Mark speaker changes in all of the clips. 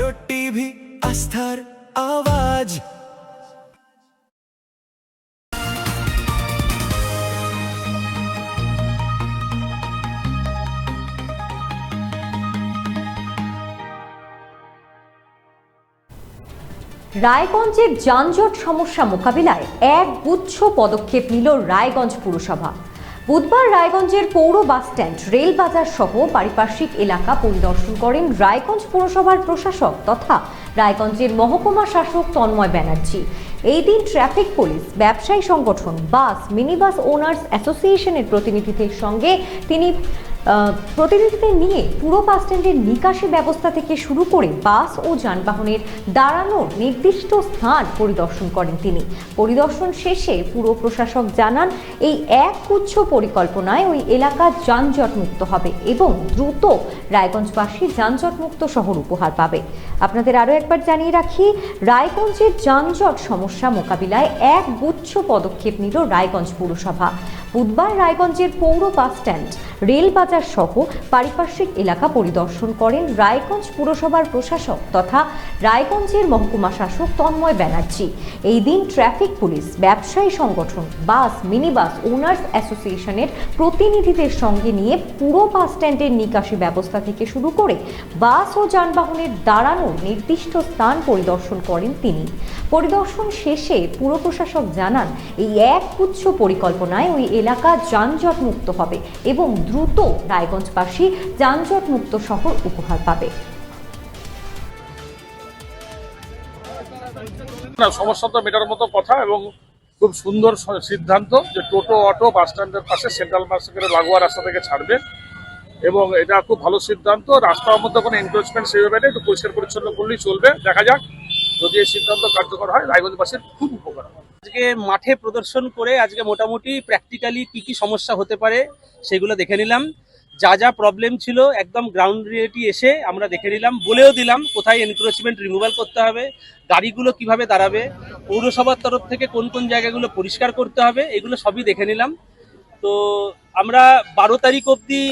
Speaker 1: Bharat TV, আস্থার আওয়াজ।
Speaker 2: রায়গঞ্জের যানজট সমস্যা মোকাবিলায় এক গুচ্ছ পদক্ষেপ নিল রায়গঞ্জ পুরসভা। বুধবার রায়গঞ্জের পৌর বাসস্ট্যান্ড, রেল বাজার সহ পারিপার্শ্বিক এলাকা পরিদর্শন করেন রায়গঞ্জ পুরসভার প্রশাসক তথা রায়গঞ্জের মহকুমা শাসক তন্ময় ব্যানার্জি। এই দিন ট্রাফিক পুলিশ, ব্যবসায়ী সংগঠন, বাস, মিনিবাস ওনার্স অ্যাসোসিয়েশনের প্রতিনিধিদের সঙ্গে তিনি প্রতিনিধিদের নিয়ে পুরো বাস স্ট্যান্ডের নিকাশি ব্যবস্থা থেকে শুরু করে বাস ও যানবাহনের দাঁড়ানোর নির্দিষ্ট স্থান পরিদর্শন করেন তিনি। পরিদর্শন শেষে পুরো প্রশাসক জানান, এই এক গুচ্ছ পরিকল্পনায় ওই এলাকা যানজট মুক্ত হবে এবং দ্রুত রায়গঞ্জবাসী যানজট মুক্ত শহর উপহার পাবে। আপনাদের আরও একবার জানিয়ে রাখি, রায়গঞ্জের যানজট সমস্যা মোকাবিলায় এক গুচ্ছ পদক্ষেপ নিল রায়গঞ্জ পুরসভা। বুধবার রায়গঞ্জের পৌর বাস স্ট্যান্ড, রেল বাজার সহ পারিপার্শ্বিক এলাকা পরিদর্শন করেন রায়গঞ্জ পুরসভার প্রশাসক তথা রায়গঞ্জের মহকুমা শাসক তন্ময় ব্যানার্জি। এই দিন ট্রাফিক পুলিশ, ব্যবসায়ী সংগঠন, বাস, মিনিবাস ওনার্স অ্যাসোসিয়েশনের প্রতিনিধিদের সঙ্গে নিয়ে পুরো বাস স্ট্যান্ডের নিকাশি ব্যবস্থা থেকে শুরু করে বাস ও যানবাহনের দাঁড়ানোর নির্দিষ্ট স্থান পরিদর্শন করেন তিনি। পরিদর্শন শেষে পুর প্রশাসক জানান, এই এক গুচ্ছ পরিকল্পনায় ওই এলাকা যানজট মুক্ত হবে এবং দ্রুত রায়গঞ্জবাসী যানজট মুক্ত শহর উপহার পাবে।
Speaker 3: সমস্যা তো মেটার মতো কথা এবং খুব সুন্দর সিদ্ধান্ত যে টোটো, অটো বাস স্ট্যান্ডের পাশে সেন্ট্রাল মার্কেটের লাগোয়া রাস্তা থেকে ছাড়বে এবং এটা খুব ভালো সিদ্ধান্ত। রাস্তার মধ্যে কোনো এনক্রোচমেন্ট সেভাবে নেই, একটু পরিষ্কার পরিচ্ছন্ন করলেই চলবে। দেখা যাক, যদি এই সিদ্ধান্ত কার্যকর হয় রায়গঞ্জবাসীর খুব উপকার হবে।
Speaker 4: আজকে মাঠে প্রদর্শন করে আজকে মোটামুটি প্র্যাকটিক্যালি কি সমস্যা হতে পারে সেগুলো দেখে নিলাম। যা যা প্রবলেম ছিল একদম গ্রাউন্ড রিয়েলিটি এসে আমরা দেখে নিলাম, বলেও দিলাম কোথায় এনক্রোচমেন্ট রিমুভাল করতে হবে, গাড়িগুলো কিভাবে দাঁড়াবে, পৌরসভার তরফ থেকে কোন কোন জায়গাগুলো পরিষ্কার করতে হবে, এগুলো সবই দেখে নিলাম। তো আমরা 12 তারিখ অবধি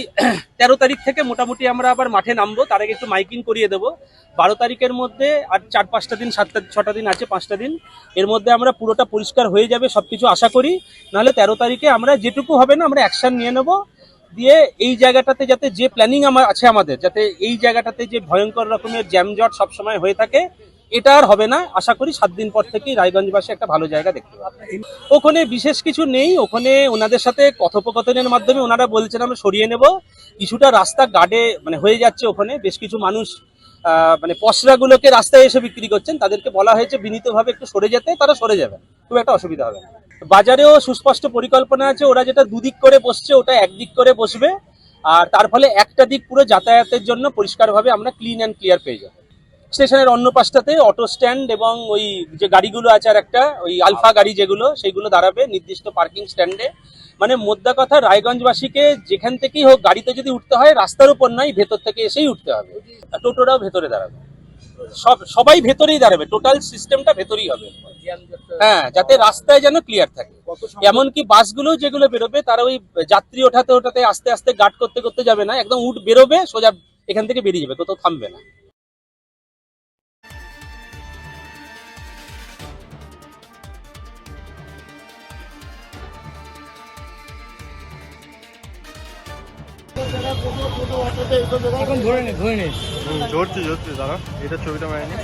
Speaker 4: 13 তারিখ থেকে মোটামুটি আমরা আবার মাঠে নামবো, তার আগে একটু মাইকিং করিয়ে দেবো। 12 তারিখের মধ্যে আর 4-5টা দিন, 7-6টা দিন আছে, 5টা দিন, এর মধ্যে আমরা পুরোটা পরিষ্কার হয়ে যাবে সবকিছু আশা করি। নাহলে 13 তারিখে আমরা যেটুকু হবে না আমরা অ্যাকশন নিয়ে নেব, দিয়ে এই জায়গাটাতে যাতে যে প্ল্যানিং আছে আমাদের, যাতে এই জায়গাটাতে যে ভয়ঙ্কর রকমের জ্যামজট সবসময় হয়ে থাকে এটা আর হবে না। আশা করি 7 দিন পর থেকেই রায়গঞ্জবাসী একটা ভালো জায়গা দেখতে পাবে। ওখানে বিশেষ কিছু নেই, ওখানে ওনাদের সাথে কথোপকথনের মাধ্যমে ওনারা বলছেন আমরা সরিয়ে নেব কিছুটা রাস্তা, গার্ডে মানে হয়ে যাচ্ছে ওখানে বেশ কিছু মানুষ মানে পসরাগুলোকে রাস্তায় এসে বিক্রি করছেন, তাদেরকে বলা হয়েছে বিনীতভাবে একটু সরে যেতে, তারা সরে যাবে, খুব একটা অসুবিধা হবে না। বাজারেও সুস্পষ্ট পরিকল্পনা আছে, ওরা যেটা দুদিক করে বসছে ওটা একদিক করে বসবে, আর তার ফলে একটা দিক পুরো যাতায়াতের জন্য পরিষ্কারভাবে আমরা ক্লিন অ্যান্ড ক্লিয়ার পেয়ে যাবো। স্টেশনের অন্য পাশটাতে অটো স্ট্যান্ড এবং ওই যে গাড়িগুলো আছে আর একটা ওই আলফা গাড়ি যেগুলো, সেইগুলো দাঁড়াবে নির্দিষ্ট পার্কিং স্ট্যান্ডে। মানে মোদ্দা কথা, রায়গঞ্জবাসীকে যেখান থেকেই হোক গাড়িতে যদি উঠতে হয় রাস্তার উপর নয়, ভেতর থেকে এসেই উঠতে হবে। টোটোরাও ভেতরে দাঁড়াবে, সবাই ভেতরেই দাঁড়াবে, টোটাল সিস্টেমটা ভেতরেই হবে। হ্যাঁ, যাতে রাস্তায় যেন ক্লিয়ার থাকে। এমনকি বাসগুলো যেগুলো বেরোবে তারা ওই যাত্রী ওঠাতে ওঠাতে আস্তে আস্তে গার্ড করতে করতে যাবে না, একদম বেরোবে সোজা এখান থেকে বেরিয়ে যাবে, কোথাও থামবে না।
Speaker 3: দাঁড়া, এটা ছবিটা মারেনি।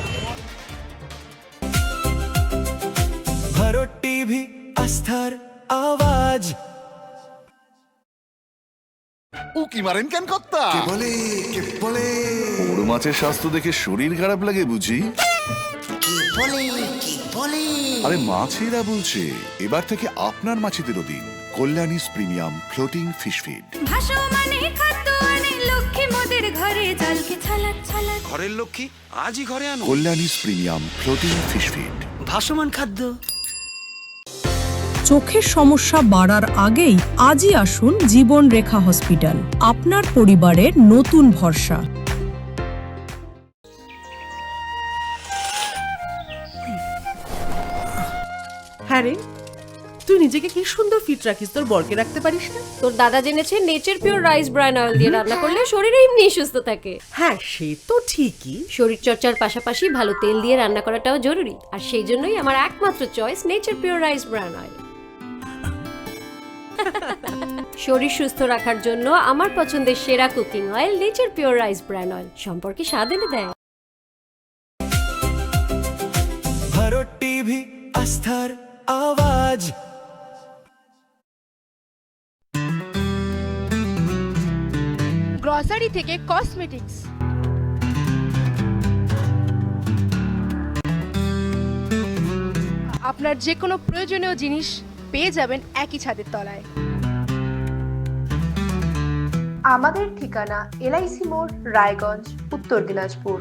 Speaker 1: ভারত টিভি, আস্থার আওয়াজ।
Speaker 5: উকি মারেন কেন কর্তা?
Speaker 6: কে বলে
Speaker 5: বড় মাছের স্বাস্থ্য দেখে শরীর খারাপ লাগে বুঝি?
Speaker 6: কি বলে
Speaker 5: আরে মাছেরা বলছে, এবার থেকে আপনার মাছেদেরও দিন কল্যাণীস প্রিমিয়াম ফ্লোটিং ফিশ ফিড।
Speaker 7: ভাসমানে খাদ্য আনে লক্ষ্মী মোদের ঘরে, জলকে ছালাক ছালাক
Speaker 6: ঘরের লক্ষ্মী আজই ঘরে আনো
Speaker 5: কল্যাণীস প্রিমিয়াম ফ্লোটিং ফিশ ফিড।
Speaker 6: ভাসমান খাদ্য।
Speaker 8: চোখের সমস্যা বাড়ার আগেই আজই আসুন জীবন রেখা হসপিটাল, আপনার পরিবারের নতুন ভরসা।
Speaker 9: হ্যাঁ রে, তুই নিজেকে কি সুন্দর ফিট রাখিস, তোর বরকে রাখতে পারিস না?
Speaker 10: তোর দাদা জেনেছে nature pure rice bran oil দিয়ে রান্না করলে শরীর এমনি সুস্থ থাকে।
Speaker 9: হ্যাঁ সে তো ঠিকই।
Speaker 10: শরীর চর্চার পাশাপাশি ভালো তেল দিয়ে রান্না করাটাও জরুরি, আর সেই জন্যই আমার একমাত্র choice nature pure rice bran oil. শরীর সুস্থ রাখার জন্য আমার পছন্দের সেরা cooking oil nature pure rice bran oil, সম্পর্কে স্বাদ এনে দেয়।
Speaker 1: भरोटी भी आस्थार आवाज।
Speaker 7: গ্রসারি থেকে কসমেটিক্স, আপনার যে কোনো প্রয়োজনীয় জিনিস পেয়ে যাবেন একই ছাদের তলায়।
Speaker 11: আমাদের ঠিকানা LIC মোড়, রায়গঞ্জ, উত্তর দিনাজপুর।